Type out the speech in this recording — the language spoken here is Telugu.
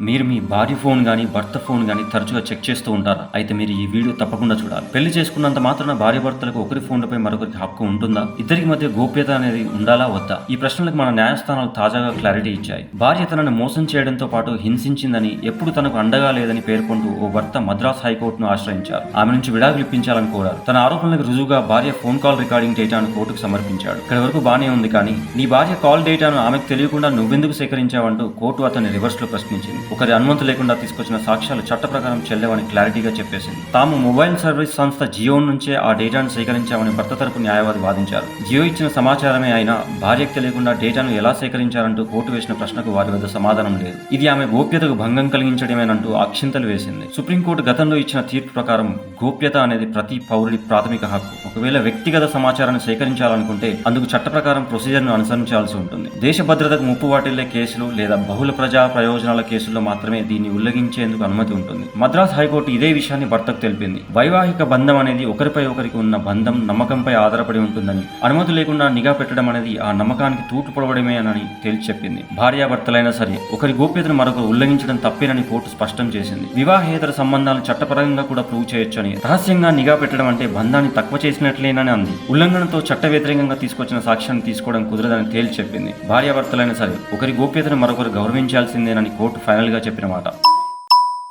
మీరు మీ భార్య ఫోన్ గానీ, భర్త ఫోన్ గానీ తరచుగా చెక్ చేస్తూ ఉంటారా? అయితే మీరు ఈ వీడియో తప్పకుండా చూడాలి. పెళ్లి చేసుకున్నంత మాత్రాన భార్యాభర్తలకు ఒకరి ఫోన్లపై మరొకరికి హక్కు ఉంటుందా? ఇద్దరికి మధ్య గోప్యత అనేది ఉండాలా వద్దా? ఈ ప్రశ్నలకు మన న్యాయస్థానాలు తాజాగా క్లారిటీ ఇచ్చాయి. భార్య తనను మోసం చేయడంతో పాటు హింసించిందని, ఎప్పుడు తనకు అండగా లేదని పేర్కొంటూ ఓ భర్త మద్రాస్ హైకోర్టును ఆశ్రయించారు. ఆమె నుంచి విడాకులు ఇప్పించాలని కోరారు. తన ఆరోపణలకు రుజువుగా భార్య ఫోన్ కాల్ రికార్డింగ్ డేటాను కోర్టుకు సమర్పించాడు. ఇక్కడ వరకు బానే ఉంది, కానీ నీ భార్య కాల్ డేటాను ఆమెకు తెలియకుండా నువ్వెందుకు సేకరించావంటూ కోర్టు అతన్ని రివర్స్ లో ప్రశ్నించింది. ఒకరి అనుమతి లేకుండా తీసుకొచ్చిన సాక్ష్యాలు చట్ట ప్రకారం చెల్లవని క్లారిటీగా చెప్పేసింది. తాము మొబైల్ సర్వీస్ సంస్థ జియో నుంచే ఆ డేటాను సేకరించామని భర్త తరపు న్యాయవాది వాదించారు. జియో ఇచ్చిన సమాచారమే అయినా భార్యకు తెలియకుండా డేటాను ఎలా సేకరించారంటూ కోర్టు వేసిన ప్రశ్నకు వారి వద్ద సమాధానం లేదు. ఇది ఆమె గోప్యతకు భంగం కలిగించడమేనంటూ అక్షింతలు వేసింది. సుప్రీంకోర్టు గతంలో ఇచ్చిన తీర్పు ప్రకారం గోప్యత అనేది ప్రతి పౌరుడి ప్రాథమిక హక్కు. ఒకవేళ వ్యక్తిగత సమాచారాన్ని సేకరించాలనుకుంటే అందుకు చట్ట ప్రకారం ప్రొసీజర్ను అనుసరించాల్సి ఉంటుంది. దేశ భద్రతకు ముప్పు వాటిల్లే కేసులు లేదా బహుళ ప్రజా ప్రయోజనాల కేసుల్లో మాత్రమే దీన్ని ఉల్లంఘించేందుకు అనుమతి ఉంటుంది. మద్రాస్ హైకోర్టు ఇదే విషయాన్ని భర్తకు తెలిపింది. వైవాహిక బంధం అనేది ఒకరిపై ఒకరికి ఉన్న బంధం, నమ్మకంపై ఆధారపడి ఉంటుందని, అనుమతి లేకుండా నిఘా పెట్టడం అనేది ఆ నమ్మకానికి తూట్లు పొడవడమేనని తేల్చి చెప్పింది. భార్యాభర్తలైనా సరే ఒకరి గోప్యతను మరొకరు ఉల్లంఘించడం తప్పేనని కోర్టు స్పష్టం చేసింది. వివాహేతర సంబంధాలను చట్టపరంగా కూడా ప్రూవ్ చేయొచ్చని, రహస్యంగా నిఘా పెట్టడం అంటే బంధాన్ని తక్కువ చేసినట్లేనని అంది. ఉల్లంఘనతో చట్ట వ్యతిరేకంగా తీసుకొచ్చిన సాక్ష్యాన్ని తీసుకోవడం కుదరదని తేల్చి చెప్పింది. భార్యాభర్తలైనా సరే ఒకరి గోప్యతను మరొకరు గౌరవించాల్సిందేనని కోర్టు ఫైనల్ గా చెప్పిన మాట.